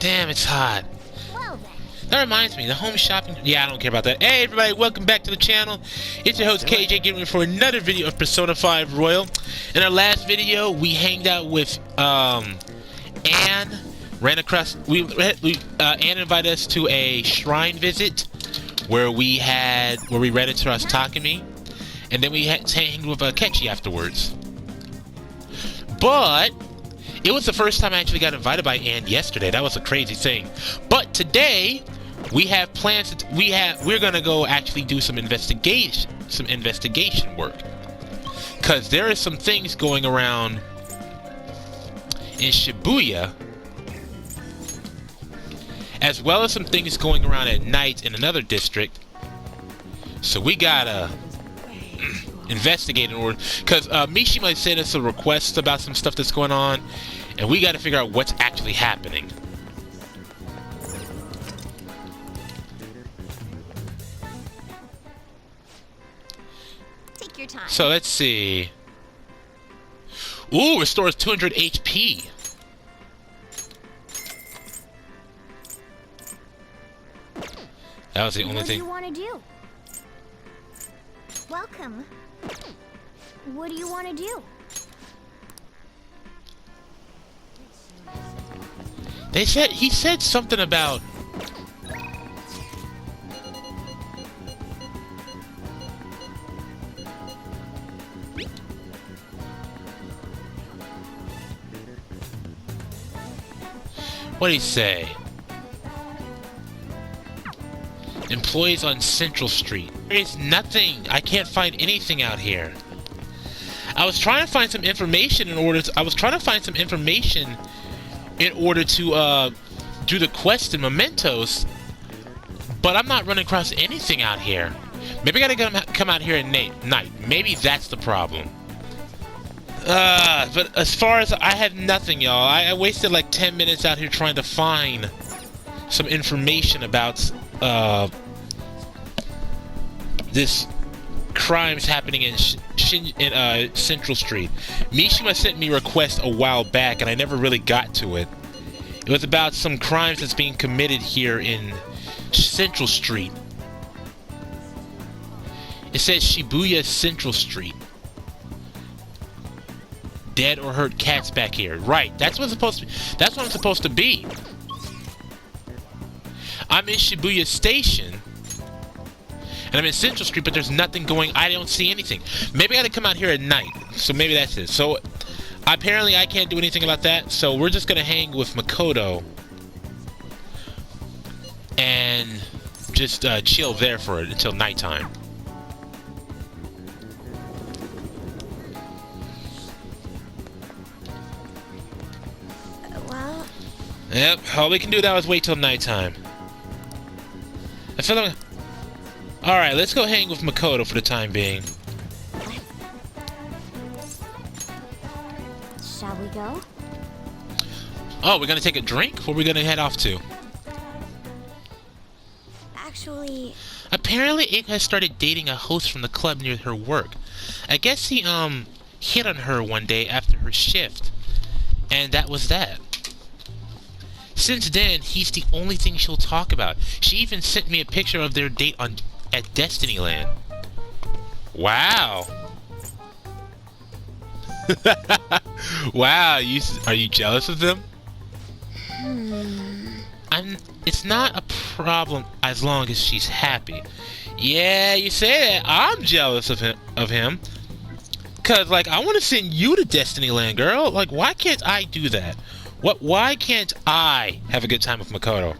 Damn, it's hot. Well then. That reminds me, the home shopping... Yeah, I don't care about that. Hey, everybody, welcome back to the channel. It's your host, KJ, getting ready for another video of Persona 5 Royal. In our last video, we hanged out with, Anne. Ran across... Anne invited us to a shrine visit where we ran into Takumi. And then we hanged with Ketchi afterwards. But... it was the first time I actually got invited by Anne yesterday. That was a crazy thing. But today, we have plans. We're gonna go actually do some investigation work, because there are some things going around in Shibuya, as well as some things going around at night in another district. So we gotta investigate in order, because Mishima sent us a request about some stuff that's going on, and we got to figure out what's actually happening. Take your time. So let's see. Ooh, restores 200 HP. That was the only thing. What do you want to do? Welcome. What do you want to do? He said something about... what did he say? Employees on Central Street. There is nothing. I can't find anything out here. I was trying to find some information in order to... do the quest in Mementos, but I'm not running across anything out here. Maybe I gotta come out here at night. Maybe that's the problem. But as far as... I have nothing, y'all. I wasted like 10 minutes out here trying to find some information about this crimes happening in Central Street. Mishima sent me a request a while back, and I never really got to it. It was about some crimes that's being committed here in Central Street. It says Shibuya Central Street. Dead or hurt cats back here. Right, that's what I'm supposed to be. I'm in Shibuya Station, and I'm in Central Street, but there's nothing going... I don't see anything. Maybe I gotta come out here at night. So maybe that's it. So... apparently I can't do anything about that, so we're just gonna hang with Makoto and just chill there for it until nighttime. Well... yep, all we can do now is wait till nighttime. I feel like... alright, let's go hang with Makoto for the time being. Shall we go? Oh, we're gonna take a drink? Where are we gonna head off to? Actually... apparently Ika has started dating a host from the club near her work. I guess he, hit on her one day after her shift. And that was that. Since then, he's the only thing she'll talk about. She even sent me a picture of their date at Destinyland. Wow. Wow, are you jealous of them? It's not a problem as long as she's happy. Yeah, you say that. I'm jealous of him. Cause like I want to send you to Destinyland, girl. Like why can't I do that? Why can't I have a good time with Makoto?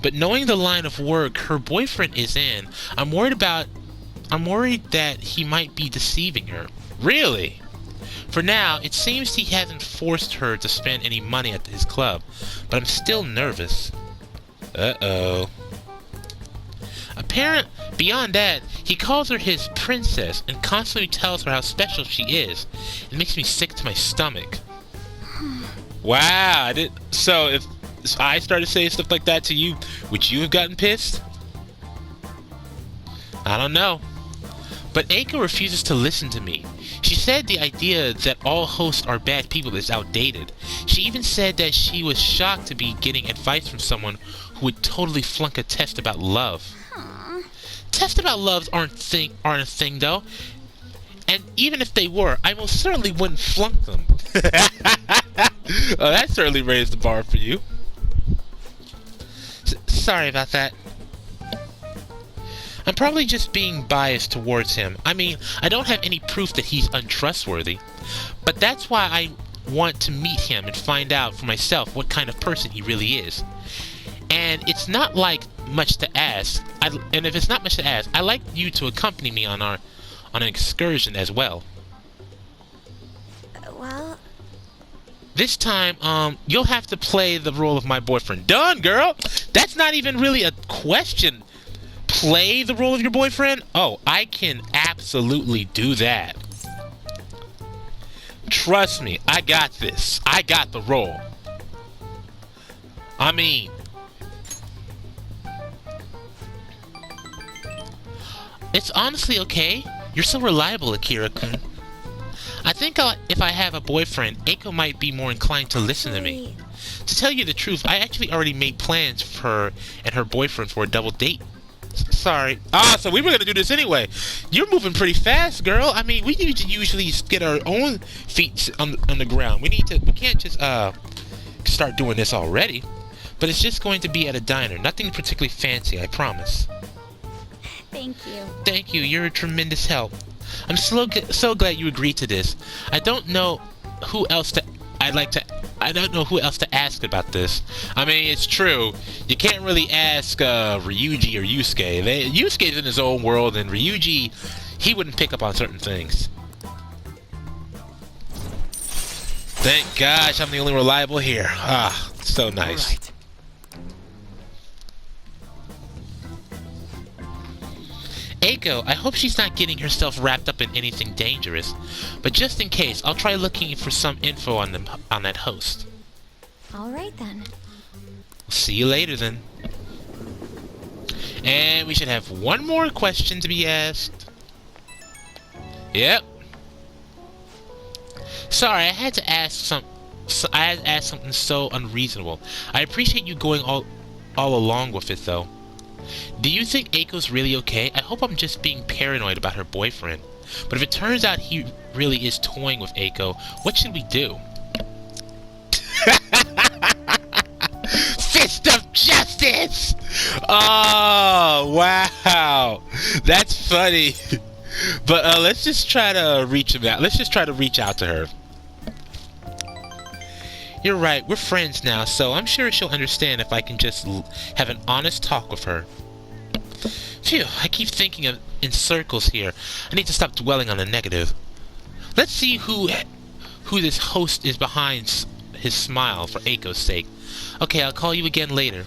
But knowing the line of work her boyfriend is in, I'm worried that he might be deceiving her. Really? For now, it seems he hasn't forced her to spend any money at his club, but I'm still nervous. Uh-oh. Beyond that, he calls her his princess and constantly tells her how special she is. It makes me sick to my stomach. Wow, so if I started saying stuff like that to you, would you have gotten pissed? I don't know. But Eiko refuses to listen to me. She said the idea that all hosts are bad people is outdated. She even said that she was shocked to be getting advice from someone who would totally flunk a test about love. Aww. Tests about love aren't a thing though. And even if they were, I most certainly wouldn't flunk them. Oh, that certainly raised the bar for you. Sorry about that. I'm probably just being biased towards him. I mean, I don't have any proof that he's untrustworthy. But that's why I want to meet him and find out for myself what kind of person he really is. And it's not like much to ask. And if it's not much to ask, I'd like you to accompany me on an excursion as well. Well... This time, you'll have to play the role of my boyfriend. Done, girl! That's not even really a question. Play the role of your boyfriend? Oh, I can absolutely do that. Trust me, I got this. I got the role. I mean... It's honestly okay. You're so reliable, Akira-kun. I think if I have a boyfriend, Eiko might be more inclined to listen to me. To tell you the truth, I actually already made plans for her and her boyfriend for a double date. Sorry. So we were gonna do this anyway. You're moving pretty fast, girl. I mean, we need to usually get our own feet on the ground. We can't just start doing this already. But it's just going to be at a diner. Nothing particularly fancy, I promise. Thank you. Thank you. You're a tremendous help. I'm so glad you agreed to this. I don't know who else to ask about this. I mean, it's true. You can't really ask Ryuji or Yusuke. Yusuke's in his own world, and Ryuji, he wouldn't pick up on certain things. Thank gosh, I'm the only reliable here. Ah, so nice. Right. Eiko, I hope she's not getting herself wrapped up in anything dangerous. But just in case, I'll try looking for some info on that host. All right then. See you later then. And we should have one more question to be asked. Yep. Sorry, I had to ask something so unreasonable. I appreciate you going all along with it though. Do you think Eiko's really okay? I hope I'm just being paranoid about her boyfriend. But if it turns out he really is toying with Eiko, what should we do? Fist of justice! Oh, wow. That's funny. But let's just try to reach him out. Let's just try to reach out to her. You're right, we're friends now, so I'm sure she'll understand if I can just have an honest talk with her. Phew, I keep thinking in circles here. I need to stop dwelling on the negative. Let's see who this host is behind his smile for Eiko's sake. Okay, I'll call you again later.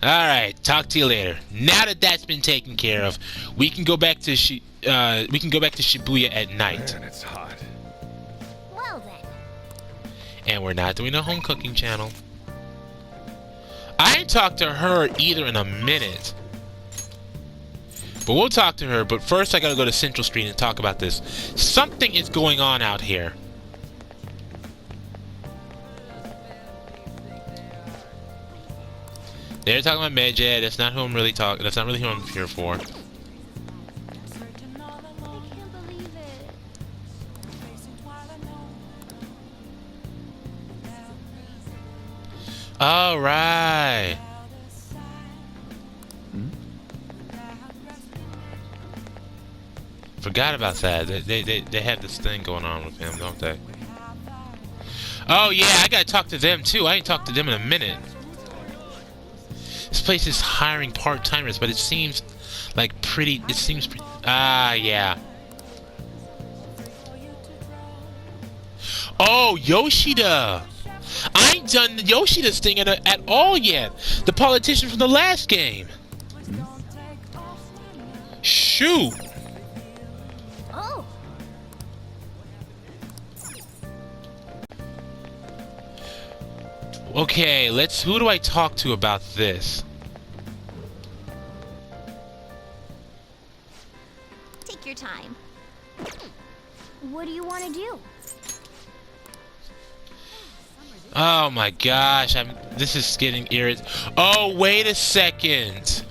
Alright, talk to you later. Now that that's been taken care of, we can go back to Shibuya at night. Man, it's hot. Well then. And we're not doing a home cooking channel. I ain't talked to her either in a minute. But we'll talk to her, but first I gotta go to Central Street and talk about this. Something is going on out here. They're talking about Medjed. That's not who I'm really talking. That's not really who I'm here for. I can't believe it. All right. Forgot about that. They have this thing going on with him, don't they? Oh yeah, I gotta talk to them too. I ain't talked to them in a minute. This place is hiring part-timers, but it seems like pretty. Yeah. Oh, Yoshida! I ain't done the Yoshida's thing at all yet. The politician from the last game. Shoot! Oh. Okay, who do I talk to about this? Take Take your time. What do you want to do? Oh my gosh, this is getting irritating. Oh, wait a second.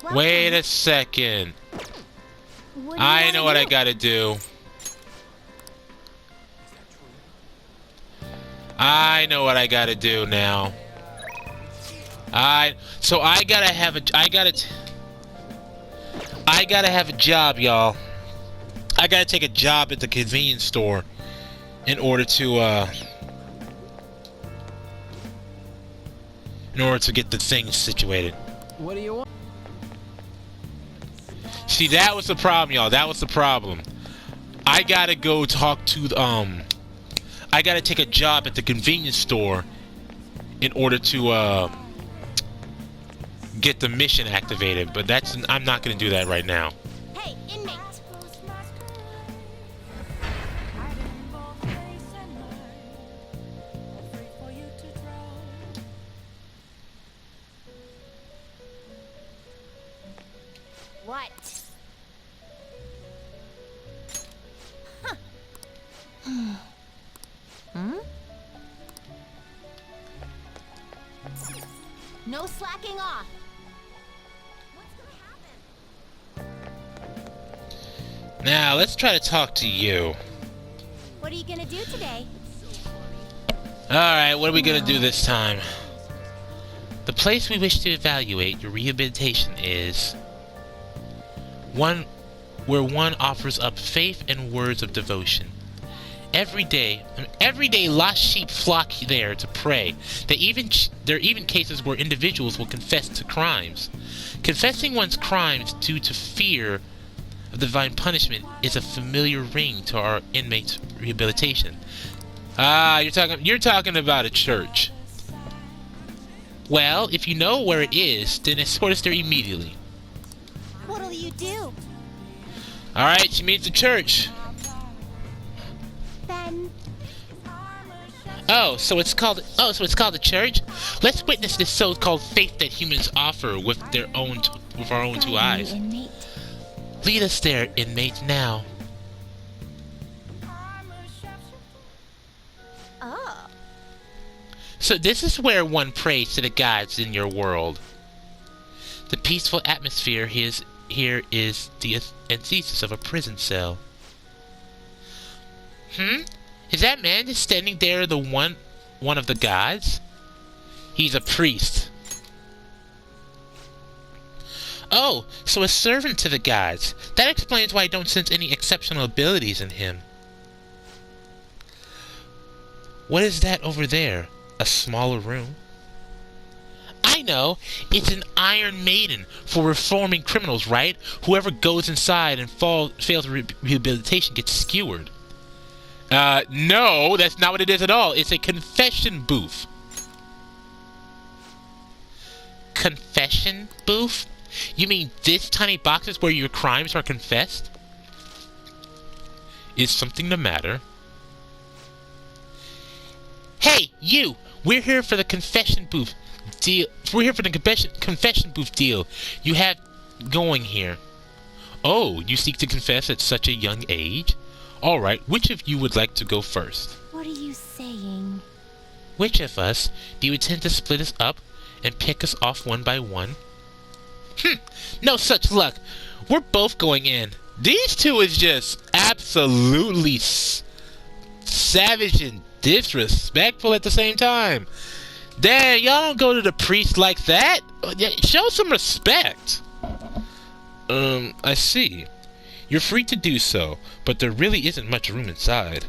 Welcome. Wait a second. What do you I wanna know what I do? gotta do. I know what I gotta do now. So I gotta have a job, y'all. I gotta take a job at the convenience store in order to get the things situated. What do you want? See, that was the problem, y'all. That was the problem. I gotta go talk to I gotta take a job at the convenience store in order to get the mission activated, but I'm not gonna do that right now. Hey, inmate. What? No slacking off. What's gonna happen? Now, let's try to talk to you. What are you gonna do today? Alright, what are we gonna do this time? The place we wish to evaluate your rehabilitation is one where one offers up faith and words of devotion. Every day lost sheep flock there to pray. There are even cases where individuals will confess to crimes. Confessing one's crimes due to fear of divine punishment is a familiar ring to our inmates' rehabilitation. Ah, you're talking about a church. Well, if you know where it is, then escort us there immediately. What'll you do? Alright, she means the church. Ben. So it's called the church? Let's witness this so-called faith that humans offer with our own two eyes. Inmate. Lead us there, inmate, now. Oh. So this is where one prays to the gods in your world. The peaceful atmosphere here is the antithesis of a prison cell. Is that man just standing there one of the gods? He's a priest. Oh, so a servant to the gods. That explains why I don't sense any exceptional abilities in him. What is that over there? A smaller room? I know. It's an Iron Maiden for reforming criminals, right? Whoever goes inside and fails rehabilitation gets skewered. No, that's not what it is at all. It's a confession booth. Confession booth? You mean this tiny box is where your crimes are confessed? Is something the matter? Hey, you! We're here for the confession booth deal. We're here for the confession booth deal you have going here. Oh, you seek to confess at such a young age? Alright, which of you would like to go first? What are you saying? Which of us? Do you intend to split us up and pick us off one by one? No such luck. We're both going in. These two is just absolutely savage and disrespectful at the same time. Damn, y'all don't go to the priest like that. Show some respect. I see. You're free to do so, but there really isn't much room inside.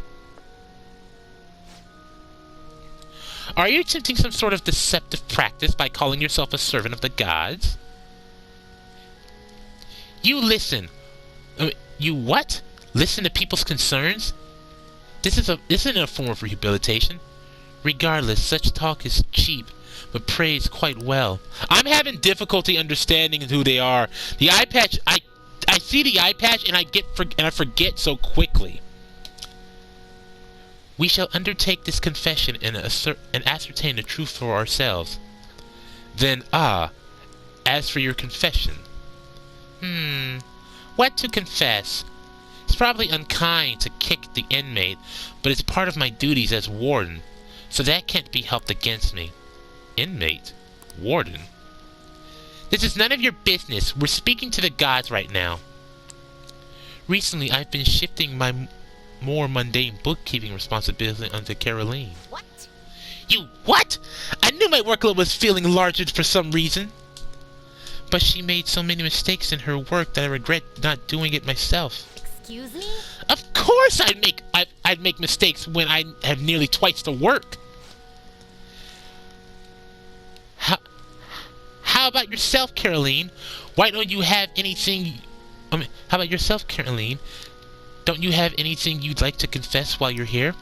Are you attempting some sort of deceptive practice by calling yourself a servant of the gods? You listen. You what? Listen to people's concerns? This isn't a form of rehabilitation. Regardless, such talk is cheap, but prays quite well. I'm having difficulty understanding who they are. The eye patch, I see the eye patch and I forget so quickly. We shall undertake this confession and ascertain the truth for ourselves. Then, As for your confession... What to confess? It's probably unkind to kick the inmate, but it's part of my duties as warden, so that can't be helped against me. Inmate? Warden? This is none of your business. We're speaking to the gods right now. Recently, I've been shifting my more mundane bookkeeping responsibility onto Caroline. What? You what? I knew my workload was feeling larger for some reason. But she made so many mistakes in her work that I regret not doing it myself. Excuse me? Of course I'd make mistakes when I have nearly twice the work. How about yourself, Caroline? Why don't you have anything... how about yourself, Caroline? Don't you have anything you'd like to confess while you're here?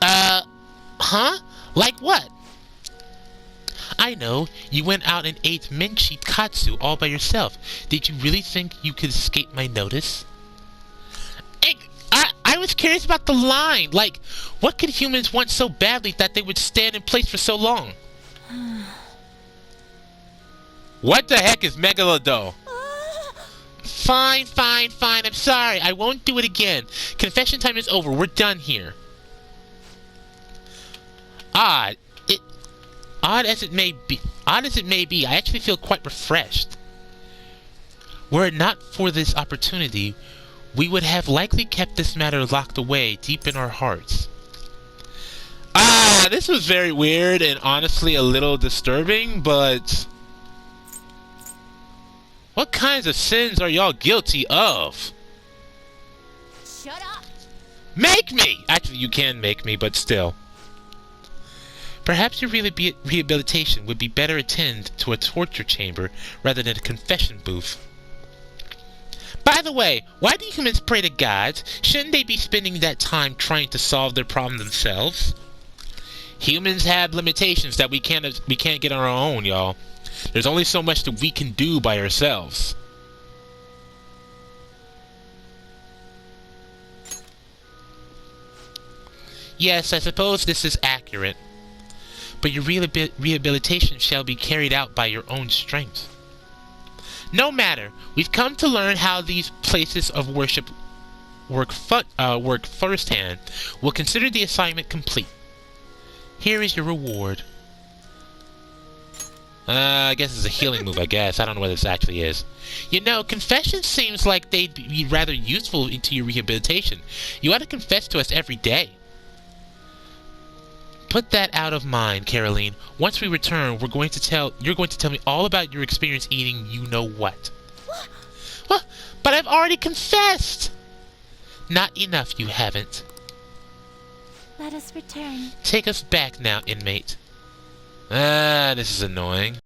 Huh? Like what? I know. You went out and ate menchi katsu all by yourself. Did you really think you could escape my notice? I was curious about the line. Like, what could humans want so badly that they would stand in place for so long? What the heck is Megalodon? Fine. I'm sorry. I won't do it again. Confession time is over. We're done here. Odd as it may be, I actually feel quite refreshed. Were it not for this opportunity, we would have likely kept this matter locked away deep in our hearts. This was very weird and honestly a little disturbing, but... What kinds of sins are y'all guilty of? Shut up! Make me! Actually, you can make me, but still. Perhaps your rehabilitation would be better attended to a torture chamber rather than a confession booth. By the way, why do humans pray to gods? Shouldn't they be spending that time trying to solve their problem themselves? Humans have limitations that we can't get on our own, y'all. There's only so much that we can do by ourselves. Yes, I suppose this is accurate. But your rehabilitation shall be carried out by your own strength. No matter. We've come to learn how these places of worship work firsthand. We'll consider the assignment complete. Here is your reward. I guess it's a healing move, I guess. I don't know what this actually is. You know, confession seems like they'd be rather useful into your rehabilitation. You ought to confess to us every day. Put that out of mind, Caroline. Once we return, you're going to tell me all about your experience eating you-know-what. What? But I've already confessed! Not enough, you haven't. Let us return. Take us back now, inmate. This is annoying.